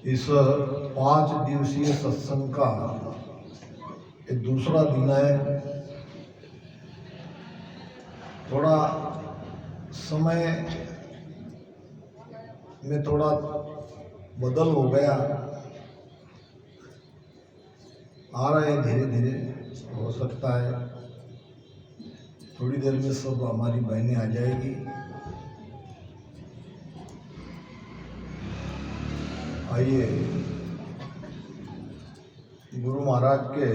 इस 5 दिवसीय सत्संग का ये दूसरा दिन है। थोड़ा समय में थोड़ा बदल हो गया, आ रहा है धीरे धीरे, हो सकता है थोड़ी देर में सब हमारी बहनें आ जाएगी। आइए गुरु महाराज के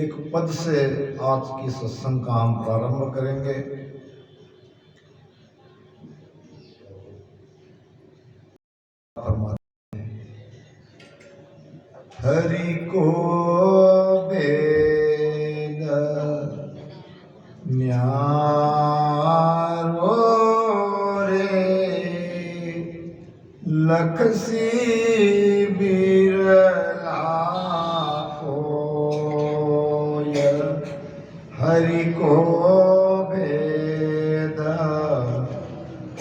एक पद से आज की सत्संग का हम प्रारंभ करेंगे। हरि को वेद न्यारो रे लखसी बिरला होय। हरि को वेद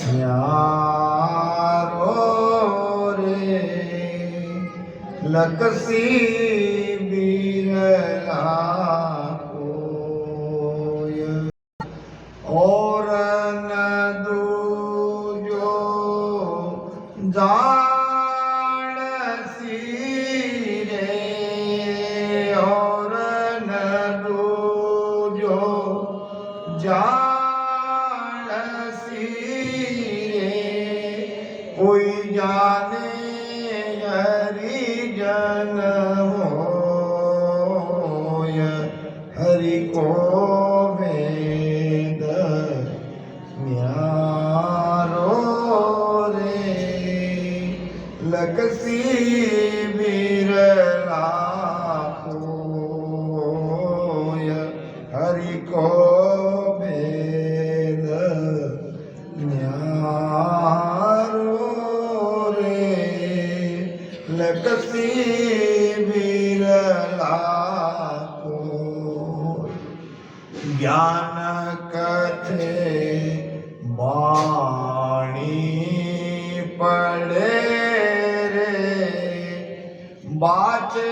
न्यारो रे लखसी बिरला होय। और न दूजो जानसी रे, और न दूजो जानसी रे, कोई जाने हरि जन होय। हरि को वेद न्यारो रे लखसी बिरला होय। हरि को वेद न्यारो रे लखसी बिरला होय। ज्ञान कथे वाणी पढ़े रे, बाचे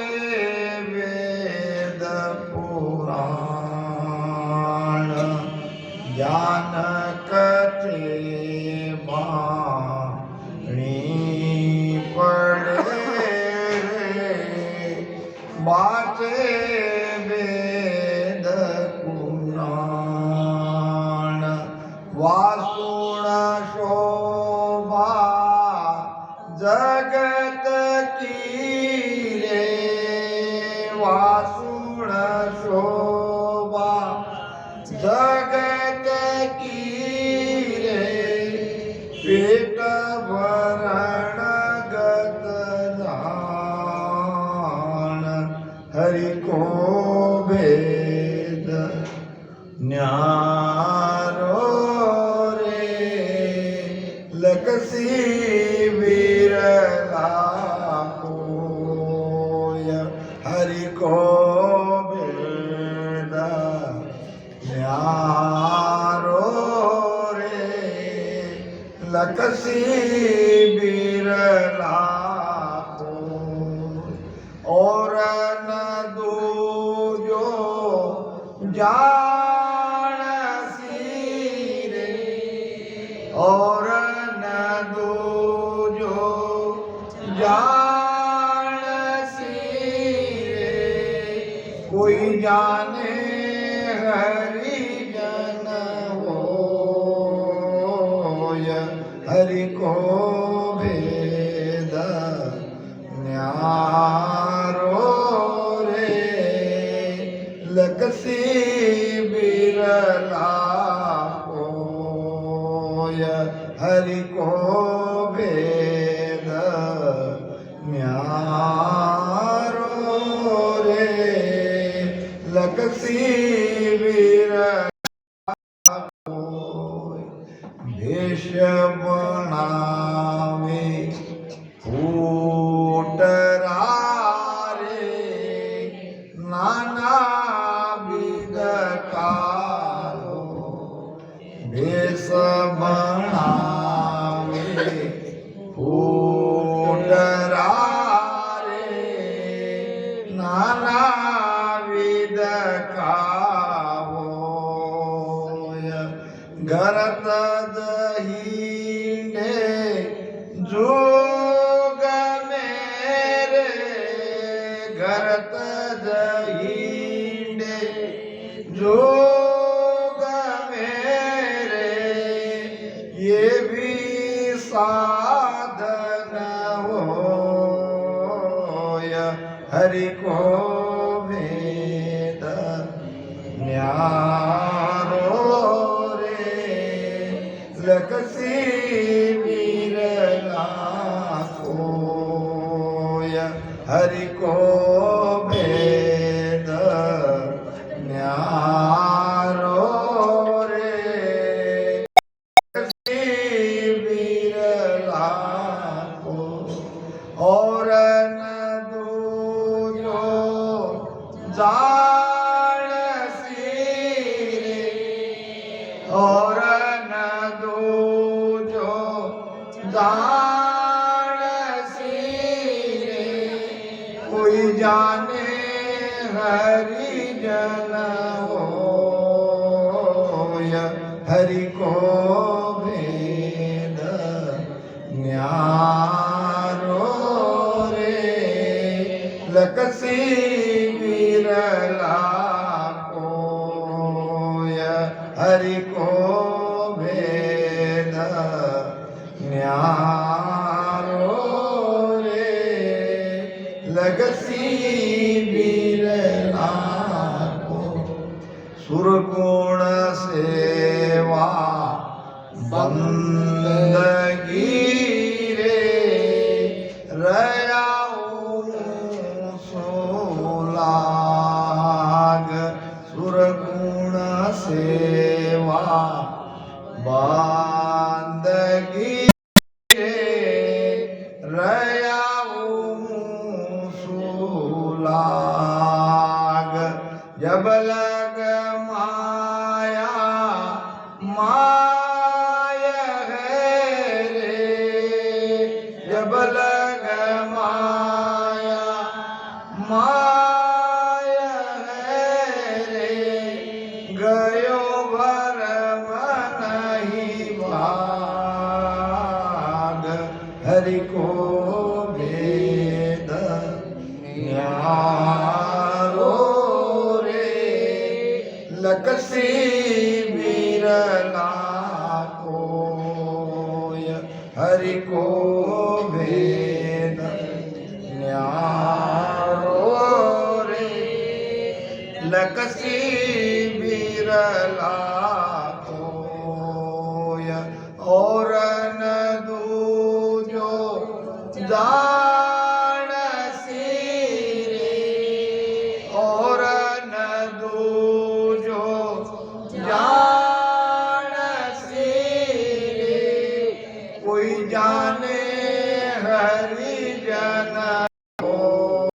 वेद पुराण। ज्ञान कथे वाणी पढ़े रे, बाचे वेद पुराण। वासुण शोभा जगत की रे, वासुण शोभा जगत की रे, पेट भरण गत जान। हरि को वेद न्यारो रे लखसी बिरला होय। हरि को वेद न्यारो रे लखसी बिरला होय। और न दूजो जानसी रे, और न दूजो जानसी रे, कोई जाने हरि जन होय। हरि को वेद न्यारो रे लखसी बिरला होय। हरि को वेद न्यारो रे लखसी बिरला होय। भेष बनावे फूटरा रे, नाना विध कारो भेष बनावे घरत दहीने जोग मेरे घरत दहीने जोग मेरे ये भी साधन होय हरि को भेद न्यारो लकसी विरला कोय हरि को भेद न्यारो रे लकसी विरला को और न दूजो जान सी और जान सी कोई जाने हरि जन होय हरि को भेद न्यारो रे लकसी विरला कोय हरि को भेद न्यारो रे लगसी बिरला को सुरगुण सेवा बंदगी रे रयाऊं सोलाग सुरगुण सेवा बंदगी सुलाग जब लग माया माया है रे जब लग माया माया है रे गयो भरम नहीं भाग हरि को भेद न्यारो रे लकसी विरला कोय हरि को भेद न्यारो रे लकसी विरला कोय और न दूजो जान सी और न दूजो जान सी कोई जाने हरि जन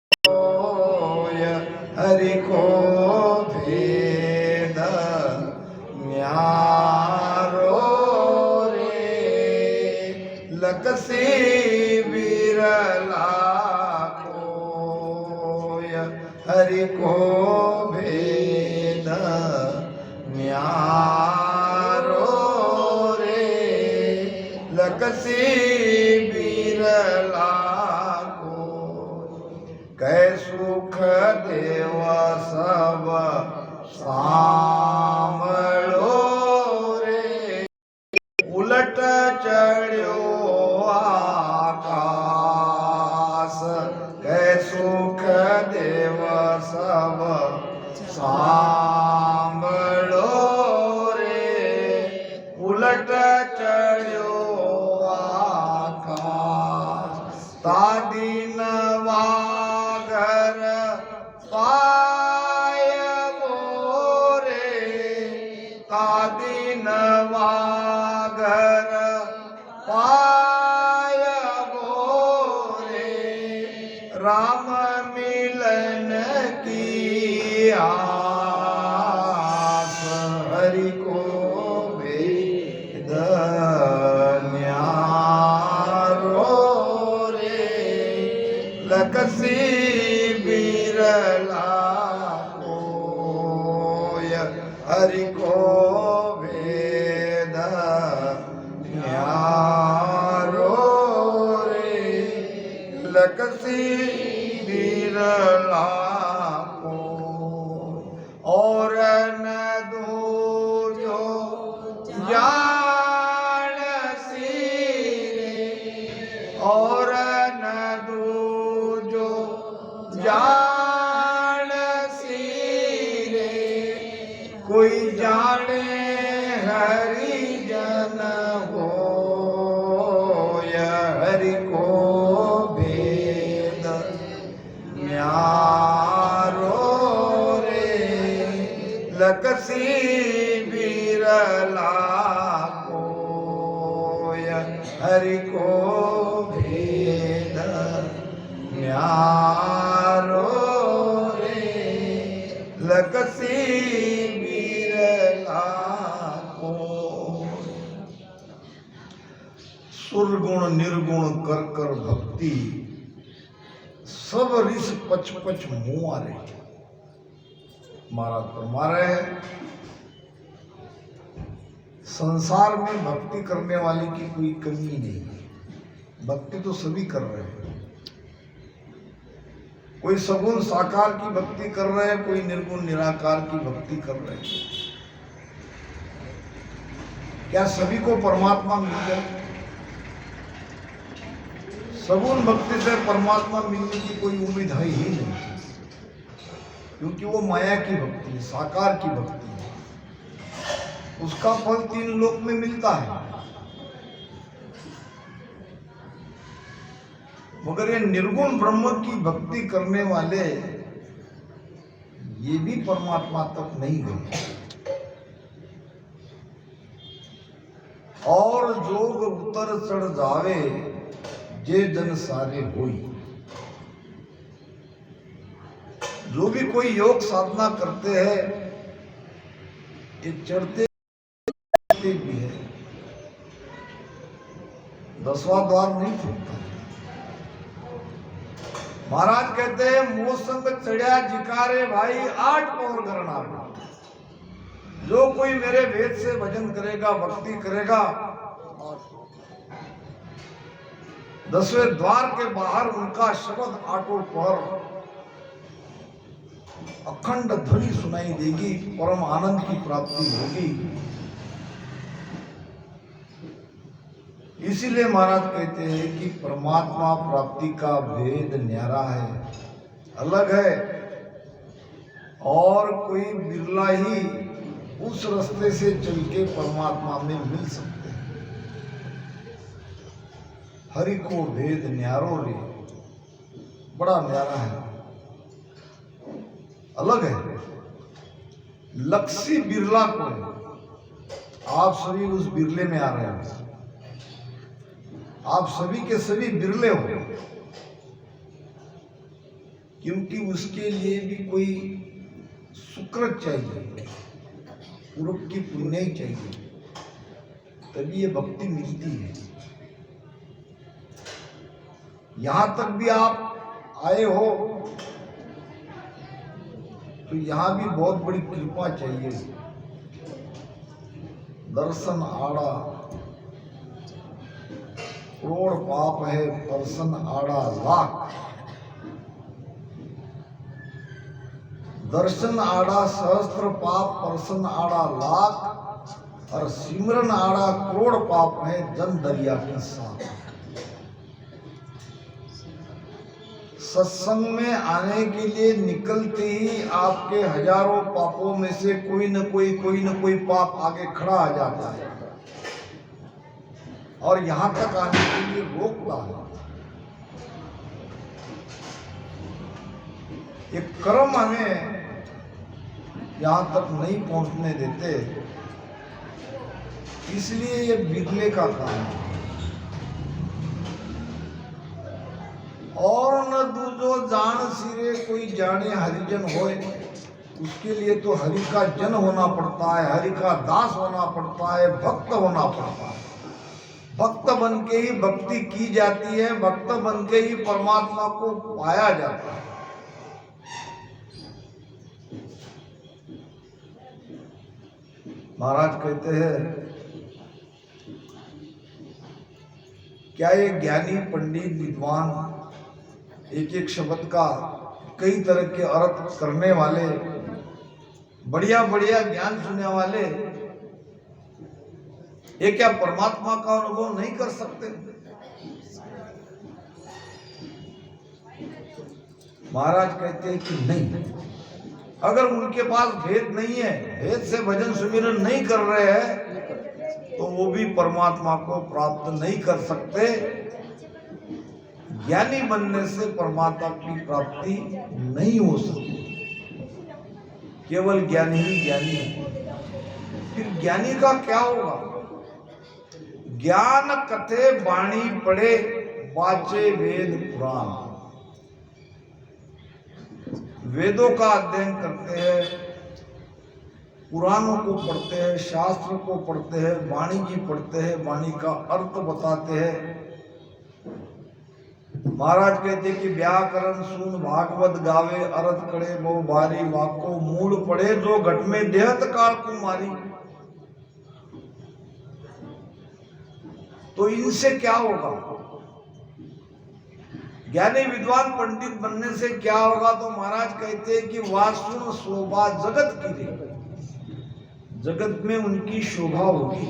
होय हरि को भेद न्यारो रे लकसी विरला कोय हरि को भेद न्यारो रे लकसी विरला को कै सुख देव सब सामलो रे उलट चढ़्यो आकाश कै सुख देव सब सांभळो रे उलट चढ़्यो आकाश तादीन वाघर पाय मोरे तादीन वाघर पाय मोरे राम मिलन की आस हरि को भेद न्यारो रे लकसी बिरला कोय हरि को भेद हरि को भेद न्यारो रे लगसी बिरला को। सुरगुण निर्गुण कर कर भक्ति सब रिस पच पच मुँह आ रहे। महाराज फरमा रहे हैं संसार में भक्ति करने वाले की कोई कमी नहीं है। भक्ति तो सभी कर रहे हैं। कोई सगुण साकार की भक्ति कर रहे हैं, कोई निर्गुण निराकार की भक्ति कर रहे हैं। क्या सभी को परमात्मा मिल जाए? सगुण भक्ति से परमात्मा मिलने की कोई उम्मीद है ही नहीं, क्योंकि वो माया की भक्ति है, साकार की भक्ति है। उसका फल 3 लोक में मिलता है। मगर ये निर्गुण ब्रह्म की भक्ति करने वाले ये भी परमात्मा तक नहीं गए। और जोग उतर चढ़ जावे जे जन सारे होई। जो भी कोई योग साधना करते हैं ये चढ़ते भी है, 10वां द्वार नहीं छूटता। महाराज कहते हैं मोसंग चढ़िया जिकारे भाई 8 पौर करना। जो कोई मेरे वेद से भजन करेगा, भक्ति करेगा, 10वें द्वार के बाहर उनका शब्द 8 पौर अखंड ध्वनि सुनाई देगी, परम आनंद की प्राप्ति होगी। इसीलिए महाराज कहते हैं कि परमात्मा प्राप्ति का भेद न्यारा है, अलग है, और कोई बिरला ही उस रास्ते से चल के परमात्मा में मिल सकते हैं। हरि को भेद न्यारो रे, बड़ा न्यारा है, अलग है। लक्ष्य बिरला को है। आप सभी उस बिरले में आ रहे हैं। आप सभी के सभी बिरले हो, क्योंकि उसके लिए भी कोई सुकृत चाहिए, पूर्व की पुण्य ही चाहिए, तभी ये भक्ति मिलती है। यहां तक भी आप आए हो तो यहां भी बहुत बड़ी कृपा चाहिए। दर्शन आड़ा करोड़ पाप है, दर्शन आड़ा लाख। दर्शन आड़ा सहस्त्र पाप, दर्शन आड़ा लाख, और सिमरन आड़ा करोड़ पाप है, जन दरिया के साथ। सत्संग में आने के लिए निकलते ही आपके हजारों पापों में से कोई न कोई पाप आगे खड़ा आ जाता है और यहां तक आने के लिए रोकता है। ये कर्म हमें यहां तक नहीं पहुंचने देते, इसलिए ये बिरले का काम है। और न दूजो जान सिरे कोई जाने हरिजन होए, उसके लिए तो हरि का जन होना पड़ता है, हरि का दास होना पड़ता है, भक्त होना पड़ता है। भक्त बन के ही भक्ति की जाती है, भक्त बन के ही परमात्मा को पाया जाता है। महाराज कहते हैं क्या ये ज्ञानी पंडित विद्वान एक एक शब्द का कई तरह के अर्थ करने वाले, बढ़िया बढ़िया ज्ञान सुनने वाले, ये क्या परमात्मा का अनुभव नहीं कर सकते? महाराज कहते हैं कि नहीं, अगर उनके पास भेद नहीं है, भेद से भजन सुमिरन नहीं कर रहे हैं, तो वो भी परमात्मा को प्राप्त नहीं कर सकते। ज्ञानी बनने से परमात्मा की प्राप्ति नहीं हो सकती, केवल ज्ञानी ही ज्ञानी है। फिर ज्ञानी का क्या होगा? ज्ञान कथे वाणी पढ़े वाचे वेद पुराण। वेदों का अध्ययन करते हैं, पुराणों को पढ़ते हैं, शास्त्र को पढ़ते हैं, वाणी जी पढ़ते हैं, वाणी का अर्थ बताते हैं। महाराज कहते कि व्याकरण सुन भागवत गावे, अर्थ करे बहु भारी, वाको मूल पड़े जो घट में देहत काल कुमारी। तो इनसे क्या होगा? ज्ञानी विद्वान पंडित बनने से क्या होगा? तो महाराज कहते हैं कि वासुन शोभा जगत की रे, जगत में उनकी शोभा होगी,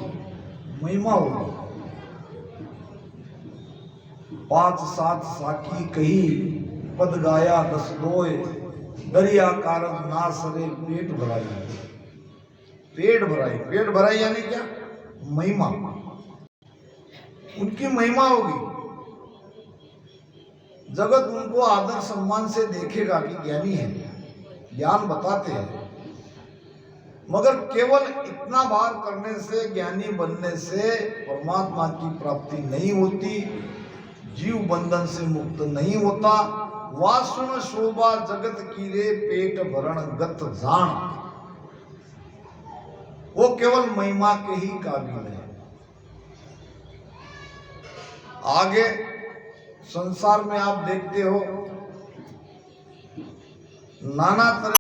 महिमा होगी। 5 7 साखी कही, पद गाया 10 दोय, दरिया कारक ना सरे पेट भराई। पेट भराई, पेट भराई यानी क्या? महिमा, उनकी महिमा होगी। जगत उनको आदर सम्मान से देखेगा कि ज्ञानी है, ज्ञान बताते हैं। मगर केवल इतना बार करने से, ज्ञानी बनने से परमात्मा की प्राप्ति नहीं होती, जीव बंधन से मुक्त नहीं होता। वासुन शोभा जगत की रे, पेट भरण गत जान। वो केवल महिमा के ही काबिल है। आगे संसार में आप देखते हो नाना तरह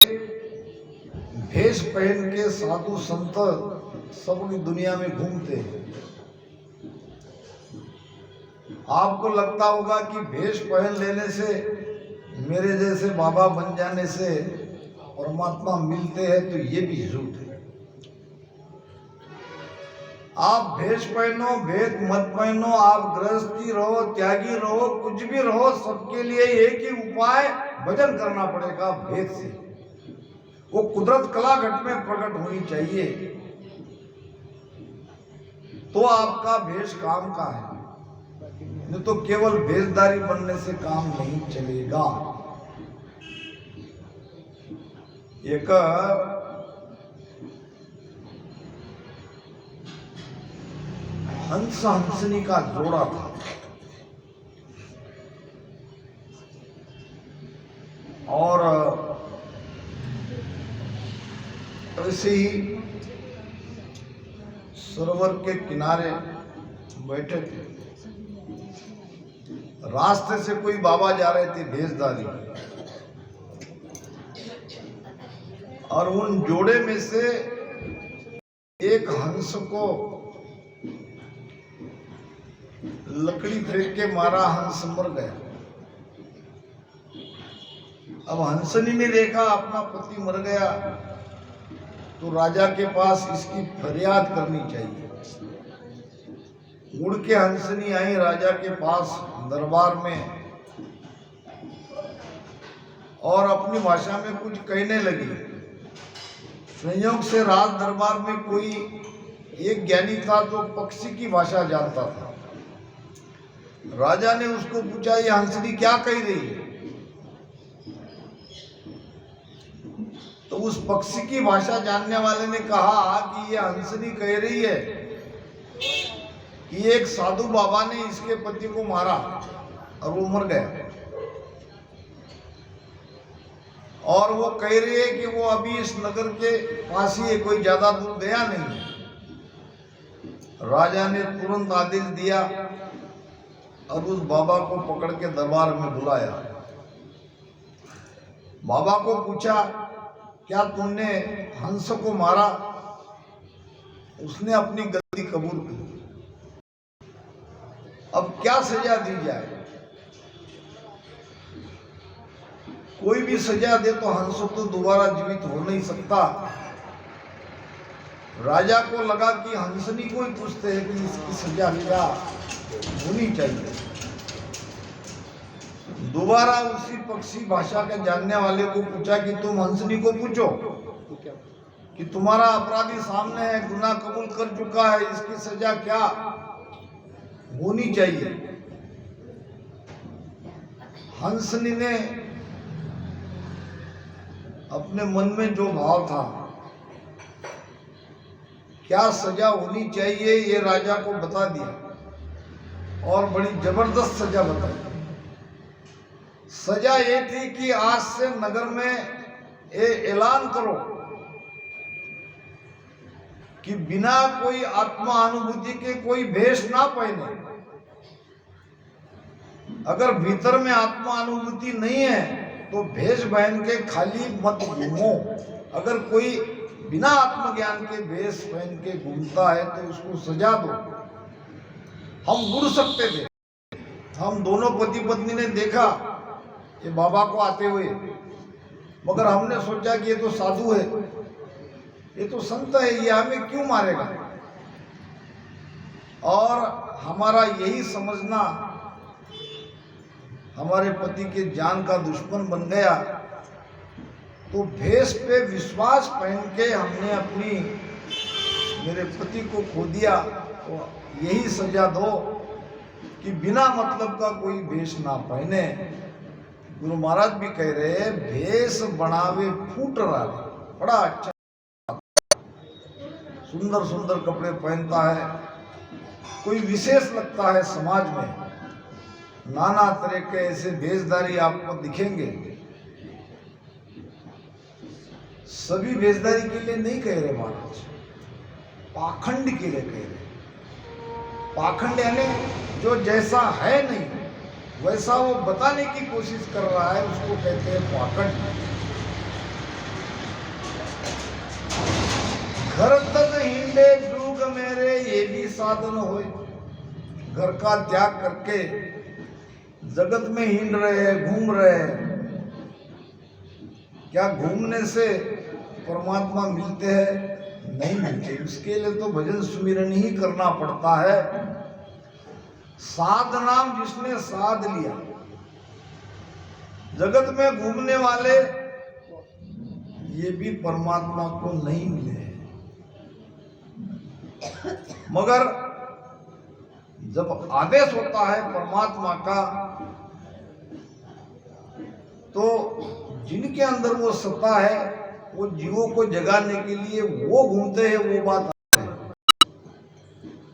के भेष पहन के साधु संत सबकी दुनिया में घूमते हैं। आपको लगता होगा कि भेष पहन लेने से, मेरे जैसे बाबा बन जाने से परमात्मा मिलते हैं, तो ये भी झूठ है। आप भेष पहनो, भेद मत पहनो, आप गृहस्थी रहो, त्यागी रहो, कुछ भी रहो, सबके लिए एक ही उपाय, भजन करना पड़ेगा भेद से। वो कुदरत कला घट में प्रकट होनी चाहिए, तो आपका भेष काम का है। नहीं तो केवल भेषधारी बनने से काम नहीं चलेगा। एक हंस हंसनी का जोड़ा था, और ऐसे ही सरोवर के किनारे बैठे थे। रास्ते से कोई बाबा जा रहे थे भेषधारी, और उन जोड़े में से एक हंस को लकड़ी फेंक के मारा, हंस मर गया। अब हंसनी ने देखा अपना पति मर गया, तो राजा के पास इसकी फरियाद करनी चाहिए। उड़ के हंसनी आई राजा के पास दरबार में, और अपनी भाषा में कुछ कहने लगी। संयोग से राज दरबार में कोई एक ज्ञानी था जो पक्षी की भाषा जानता था। राजा ने उसको पूछा, ये हंसनी क्या कह रही है? तो उस पक्षी की भाषा जानने वाले ने कहा कि ये हंसनी कह रही है कि एक साधु बाबा ने इसके पति को मारा और वो मर गया, और वो कह रही है कि वो अभी इस नगर के पास ही है, कोई ज्यादा दूर गया नहीं। राजा ने तुरंत आदेश दिया और उस बाबा को पकड़ के दरबार में बुलाया। बाबा को पूछा, क्या तुमने हंस को मारा? उसने अपनी गलती कबूल की। अब क्या सजा दी जाए? कोई भी सजा दे तो हंस तो दोबारा जीवित हो नहीं सकता। राजा को लगा कि हंसनी को ही पूछते हैं कि इसकी सजा क्या होनी चाहिए। दोबारा उसी पक्षी भाषा के जानने वाले को पूछा कि तुम हंसनी को पूछो कि तुम्हारा अपराधी सामने है, गुनाह कबूल कर चुका है, इसकी सजा क्या होनी चाहिए। हंसनी ने अपने मन में जो भाव था क्या सजा होनी चाहिए ये राजा को बता दिया और बड़ी जबरदस्त सजा बताई। सजा ये थी कि आज से नगर में ये ऐलान करो कि बिना कोई आत्मा अनुभूति के कोई भेष ना पहने। अगर भीतर में आत्मा अनुभूति नहीं है तो भेष पहन के खाली मत घूमो। अगर कोई बिना आत्मज्ञान के भेष पहन के घूमता है तो उसको सजा दो। हम बुड़ सकते थे। हम दोनों पति पत्नी ने देखा ये बाबा को आते हुए, मगर हमने सोचा कि ये तो साधु है, ये तो संत है, ये हमें क्यों मारेगा। और हमारा यही समझना हमारे पति के जान का दुश्मन बन गया। तो भेष पे विश्वास पहन के हमने मेरे पति को खो दिया। तो यही सजा दो कि बिना मतलब का कोई भेष ना पहने। गुरु महाराज भी कह रहे हैं भेष बनावे फूट रहा, बड़ा अच्छा सुंदर सुंदर कपड़े पहनता है, कोई विशेष लगता है समाज में। नाना तरह के ऐसे भेषधारी आपको दिखेंगे। सभी भेषधारी के लिए नहीं कह रहे महाराज, पाखंड के लिए कह रहे। पाखंड यानी जो जैसा है नहीं वैसा वो बताने की कोशिश कर रहा है, उसको कहते हैं पाखंड। घर तक हिंडे जुग मेरे ये भी साधन होए। घर का त्याग करके जगत में हिंड रहे हैं, घूम रहे हैं। क्या घूमने से परमात्मा मिलते हैं? नहीं मिलते। उसके लिए तो भजन सुमिरन ही करना पड़ता है। साध नाम जिसने साध लिया। जगत में घूमने वाले ये भी परमात्मा को नहीं मिले। मगर जब आदेश होता है परमात्मा का तो जिनके अंदर वो सत्ता है वो जीवों को जगाने के लिए वो घूमते हैं, वो बात है।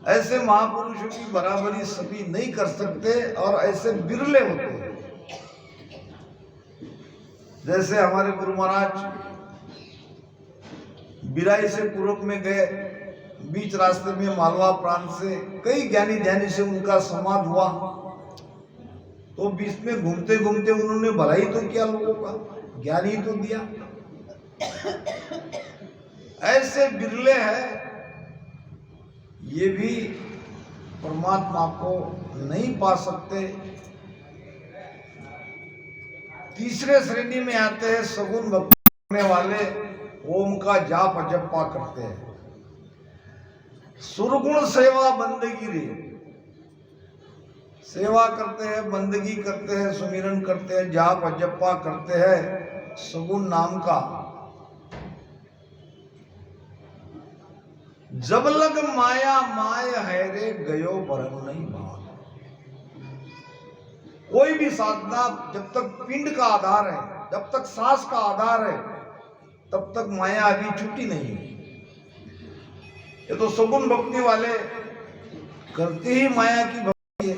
ऐसे महापुरुषों की बराबरी सभी नहीं कर सकते और ऐसे बिरले होते हैं। जैसे हमारे गुरु महाराज बिराई से पूर्व में गए, बीच रास्ते में मालवा प्रांत से कई ज्ञानी ध्यानी से उनका संवाद हुआ। तो बीच में घूमते घूमते उन्होंने भलाई तो किया, लोगों का ज्ञान ही तो दिया। ऐसे बिरले हैं, ये भी परमात्मा को नहीं पा सकते। तीसरे श्रेणी में आते हैं सगुण भक्ति करने वाले, ओम का जाप जपा करते हैं। सुरगुण सेवा बंदगी रे, सेवा करते हैं, बंदगी करते हैं, सुमिरन करते हैं, जाप जपा करते हैं सगुण नाम का। जब लग माया माय है रे गयो भरम नहीं भाव। कोई भी साधना जब तक पिंड का आधार है, जब तक सांस का आधार है, तब तक माया अभी छुट्टी नहीं है। ये तो सगुण भक्ति वाले करते ही माया की भक्ति है,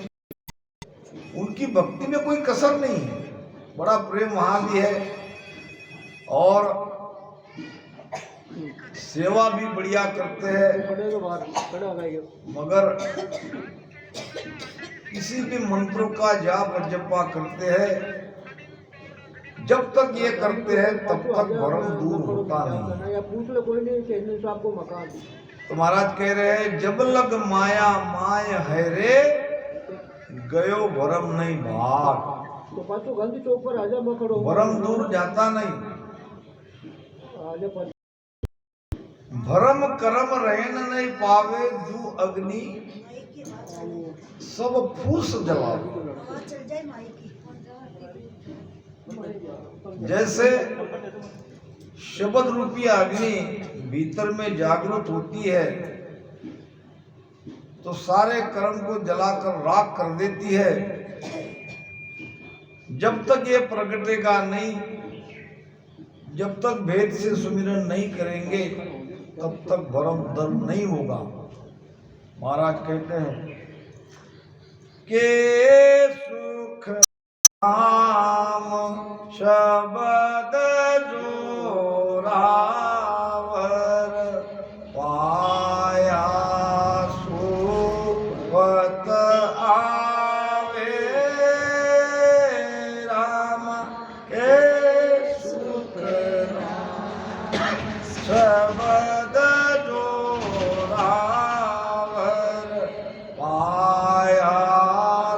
उनकी भक्ति में कोई कसर नहीं है। बड़ा प्रेम वहां भी है और सेवा भी बढ़िया करते हैं। मगर किसी भी मंत्रों का जाप जपा करते हैं, जब तक ये करते हैं तब तक भरम दूर होता नहीं। तो महाराज कह रहे हैं जब लग माया माय है रे गयो भरम नहीं भाग। भरम दूर जाता नहीं। भरम करम रहन नहीं पावे, जू अग्नि सब फूस जलावे। जैसे शब्द रूपी अग्नि भीतर में जागृत होती है तो सारे कर्म को जलाकर राख कर देती है। जब तक ये प्रगटेगा नहीं, जब तक भेद से सुमिरन नहीं करेंगे, तब तक भरम दर्द नहीं होगा। महाराज कहते हैं के सुख नाम शब्द जोरावर पाया सुपत आवे राम के सुख शब्द जोरावर पाया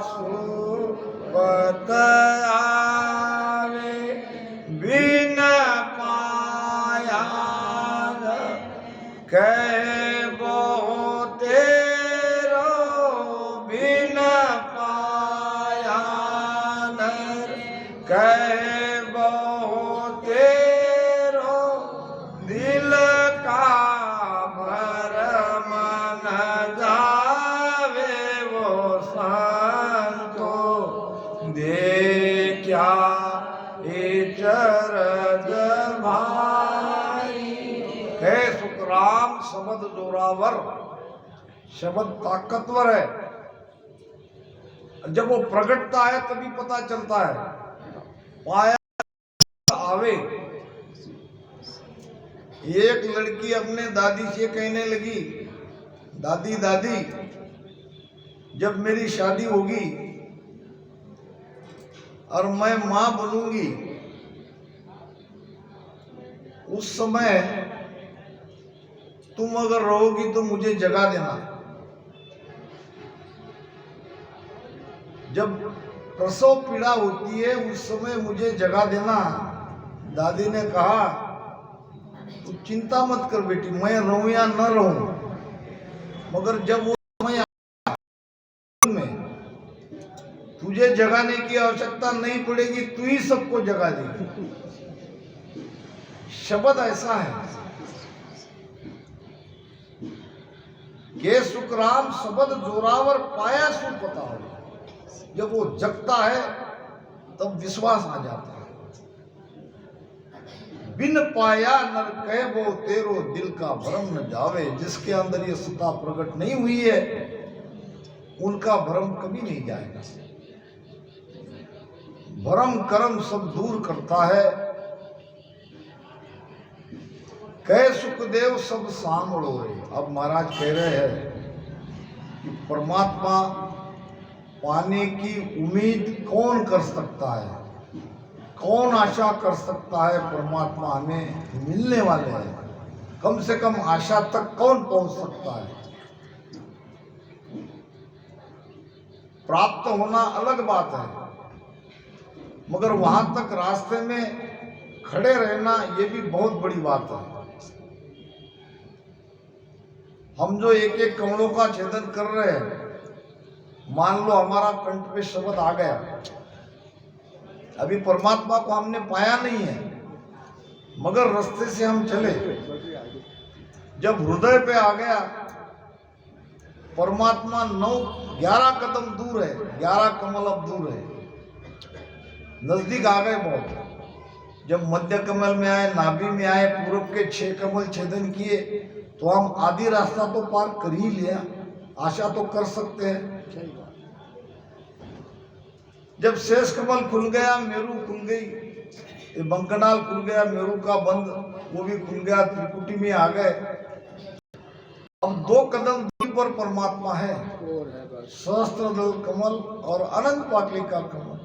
सुपत आवे बिन पाया कह बो तेरो बिन पाया नर कह बो तेरो दिल का भरम न जावे वो संतो देखा ए चरज भाई। है सुखराम शब्द जोरावर, शब्द ताकतवर है। जब वो प्रकटता है तभी पता चलता है। पाया आवे। एक लड़की अपने दादी से कहने लगी, दादी दादी जब मेरी शादी होगी और मैं मां बनूंगी उस समय तुम अगर रहोगी तो मुझे जगा देना। जब प्रसव पीड़ा होती है उस समय मुझे जगा देना। दादी ने कहा तू चिंता मत कर बेटी, मैं रहूं या न रहूं, मगर जब वो समय में तुझे जगाने की आवश्यकता नहीं पड़ेगी, तू ही सबको जगा देगी। शब्द ऐसा है के सुखराम शब्द जोरावर पाया सु पता हो। जब वो जगता है तब विश्वास आ जाता है। बिन पाया नर कह वो तेरो दिल का भरम न जावे। जिसके अंदर ये सत्ता प्रकट नहीं हुई है उनका भरम कभी नहीं जाएगा। भरम कर्म सब दूर करता है। कह सुखदेव सब सांभळो रे। अब महाराज कह रहे हैं कि परमात्मा पाने की उम्मीद कौन कर सकता है, कौन आशा कर सकता है परमात्मा हमें मिलने वाले हैं। कम से कम आशा तक कौन पहुंच सकता है। प्राप्त होना अलग बात है, मगर वहां तक रास्ते में खड़े रहना ये भी बहुत बड़ी बात है। हम जो एक एक कमलों का छेदन कर रहे हैं, मान लो हमारा कंठ पे शब्द आ गया, अभी परमात्मा को हमने पाया नहीं है, मगर रास्ते से हम चले। जब हृदय पे आ गया परमात्मा 11 कदम दूर है, 11 कमल अब दूर है, नजदीक आ गए बहुत। जब मध्य कमल में आए, नाभि में आए, पूरब के 6 कमल छेदन किए तो हम आधी रास्ता तो पार कर ही लिया, आशा तो कर सकते हैं। जब शेष कमल खुल गया, मेरू खुल गई, ये बंकनाल खुल गया, मेरू का बंद वो भी खुल गया, त्रिकुटी में आ गए। अब 2 कदम दूरी पर परमात्मा है, सहस्त्रदल कमल और अनंत पाटली का कमल।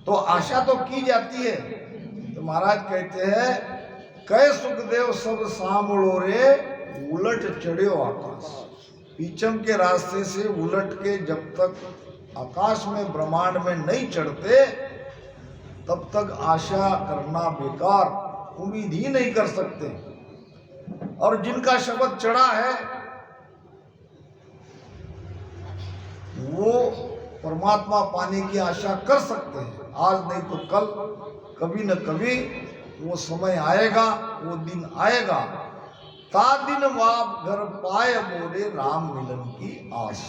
तो आशा तो की जाती है। तो महाराज कहते हैं कह सुखदेव सब सांभळो रे उलट चढ़ियो आकाश। पीछम के रास्ते से उलट के जब तक आकाश में ब्रह्मांड में नहीं चढ़ते तब तक आशा करना बेकार, उम्मीद ही नहीं कर सकते। और जिनका शब्द चढ़ा है वो परमात्मा पाने की आशा कर सकते हैं। आज नहीं तो कल, कभी न कभी वो समय आएगा, वो दिन आएगा। ता दिन वाप घर पाए मोरे राम मिलन की आस।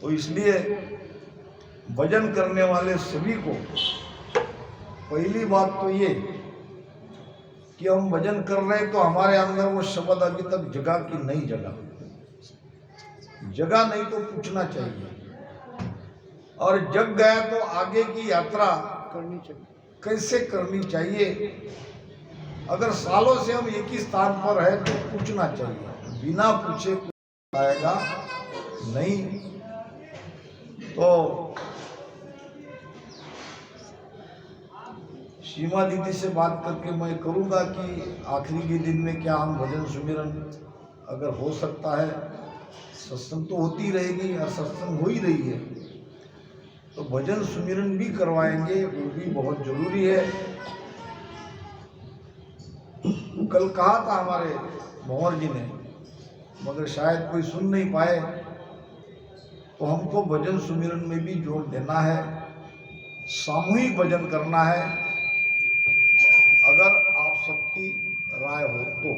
तो इसलिए भजन करने वाले सभी को पहली बात तो ये कि हम भजन कर रहे हैं तो हमारे अंदर वो शब्द अभी तक जगा कि नहीं जगा, जगा नहीं तो पूछना चाहिए, और जग गया तो आगे की यात्रा करनी चाहिए, कैसे करनी चाहिए। अगर सालों से हम एक ही स्थान पर है तो पूछना चाहिए, बिना पूछे कुछ आएगा नहीं। तो सीमा दीदी से बात करके मैं करूंगा कि आखिरी के दिन में क्या हम भजन सुमिरन अगर हो सकता है, सत्संग तो होती रहेगी और सत्संग हो ही रही है, तो भजन सुमिरन भी करवाएंगे, वो भी बहुत जरूरी है। कल कहा था हमारे भंवर जी ने, मगर शायद कोई सुन नहीं पाए, तो हमको भजन सुमिरन में भी जोर देना है, सामूहिक भजन करना है, अगर आप सबकी राय हो तो।